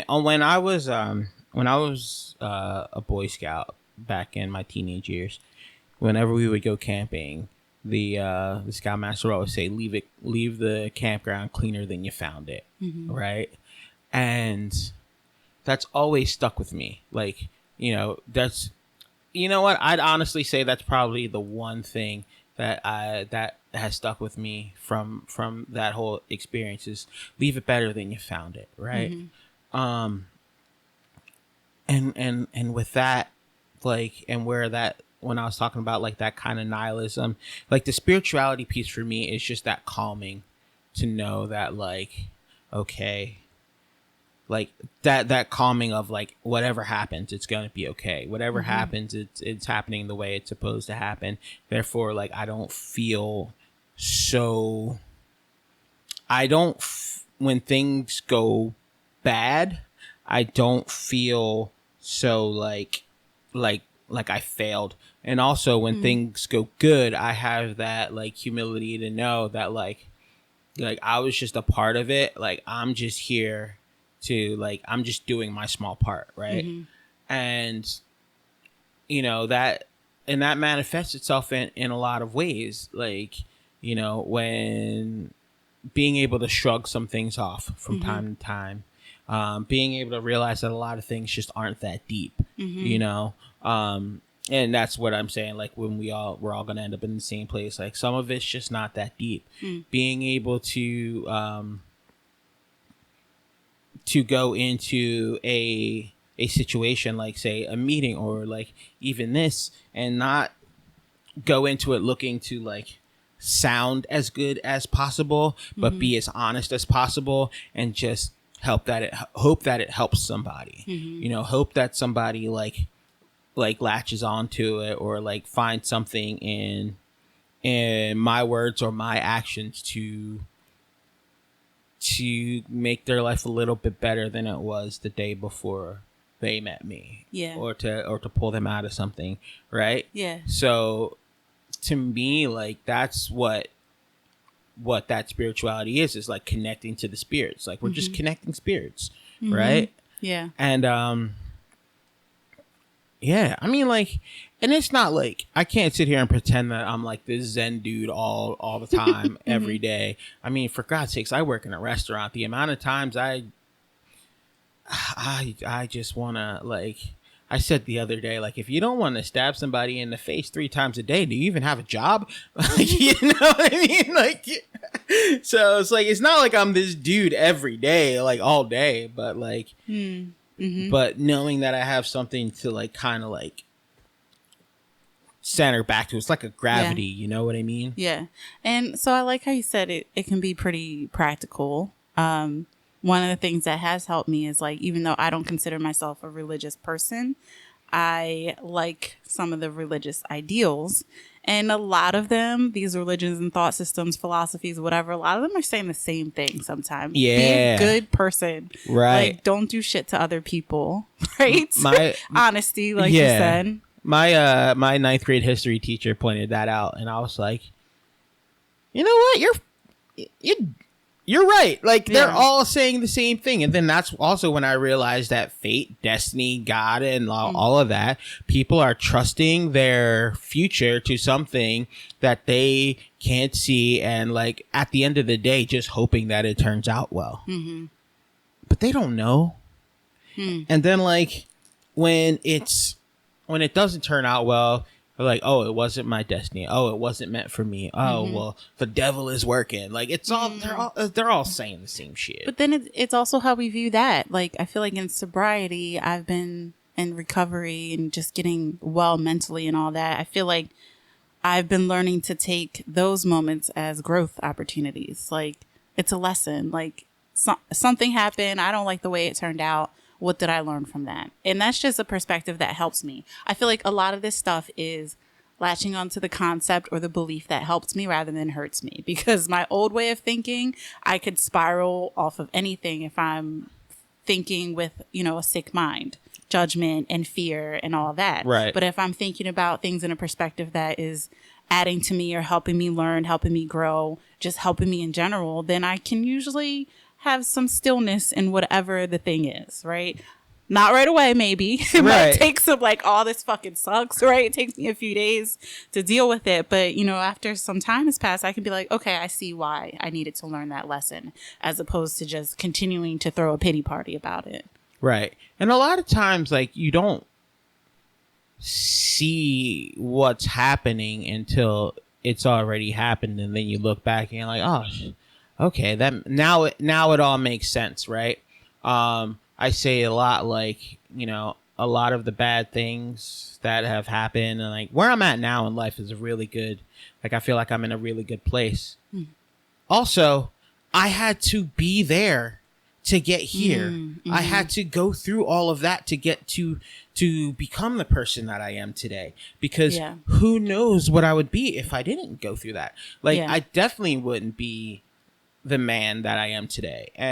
When I was a Boy Scout back in my teenage years, whenever we would go camping, the scoutmaster would always say, leave the campground cleaner than you found it," right? And that's always stuck with me. Like, that's, you know what? I'd honestly say that's probably the one thing that has stuck with me from that whole experience is leave it better than you found it, right? Um, and with that, like, and where that, when I was talking about like that kind of nihilism, like the spirituality piece for me is just that calming to know that, like, okay, like that calming of like, whatever happens, it's gonna be okay. Whatever happens, it's happening the way it's supposed to happen. Therefore, like, I don't feel so. When things go bad, I don't feel so like I failed. And also when things go good, I have that like humility to know that like I was just a part of it. Like, I'm just here to, like, I'm just doing my small part, right? And that, and that manifests itself in a lot of ways, like, when being able to shrug some things off from time to time, being able to realize that a lot of things just aren't that deep, and that's what I'm saying. Like, when we're all gonna end up in the same place. Like, some of it's just not that deep. Being able to go into a situation, like, say, a meeting, or like even this, and not go into it looking to like sound as good as possible, but be as honest as possible, and just hope that it helps somebody. Hope that somebody like latches onto it, or like find something in my words or my actions to make their life a little bit better than it was the day before they met me. Yeah. Or to pull them out of something, right? Yeah. So to me, like, that's what that spirituality is like connecting to the spirits. Like, we're just connecting spirits, right? Yeah. And yeah, I mean, like, and it's not like I can't sit here and pretend that I'm like this Zen dude all the time, every day. I mean, for God's sakes, I work in a restaurant. The amount of times I just want to, like, I said the other day, like, if you don't want to stab somebody in the face 3 times a day, do you even have a job? Like, you know what I mean? Like, so it's like, it's not like I'm this dude every day, like all day, but like, but knowing that I have something to like kind of like center back to, it's like a gravity, you know what I mean? Yeah. And so I like how you said it can be pretty practical. One of the things that has helped me is, like, even though I don't consider myself a religious person, I like some of the religious ideals. And a lot of them, these religions and thought systems, philosophies, whatever, a lot of them are saying the same thing sometimes. Yeah. Be a good person. Right. Like, don't do shit to other people. Right? My honesty, like you said. My my 9th grade history teacher pointed that out, and I was like, you know what? You're right. Like, they're all saying the same thing. And then that's also when I realized that fate, destiny, God, and all of that, people are trusting their future to something that they can't see. And, like, at the end of the day, just hoping that it turns out well. But they don't know. And then, like, when it doesn't turn out well, they're like, oh, it wasn't my destiny. Oh, it wasn't meant for me. Oh, well, the devil is working. Like, it's all, they're all saying the same shit. But then it's also how we view that. Like, I feel like in sobriety, I've been in recovery and just getting well mentally and all that. I feel like I've been learning to take those moments as growth opportunities. Like, it's a lesson. Like, something happened. I don't like the way it turned out. What did I learn from that? And that's just a perspective that helps me. I feel like a lot of this stuff is latching onto the concept or the belief that helps me rather than hurts me. Because my old way of thinking, I could spiral off of anything if I'm thinking with, a sick mind, judgment and fear and all that. Right. But if I'm thinking about things in a perspective that is adding to me or helping me learn, helping me grow, just helping me in general, then I can usually have some stillness in whatever the thing is, right? Not right away, maybe. It Right. might take some like, oh, this fucking sucks, right? It takes me a few days to deal with it. But, you know, after some time has passed, I can be like, okay, I see why I needed to learn that lesson, as opposed to just continuing to throw a pity party about it. Right. And a lot of times, like, you don't see what's happening until it's already happened, and then you look back and you're like, oh, okay, that now it all makes sense, right? I say a lot, like, you know, a lot of the bad things that have happened, and like where I'm at now in life is really good. Like, I feel like I'm in a really good place. Also, I had to be there to get here. I had to go through all of that to get to become the person that I am today, because who knows what I would be if I didn't go through that. Like, I definitely wouldn't be the man that I am today. And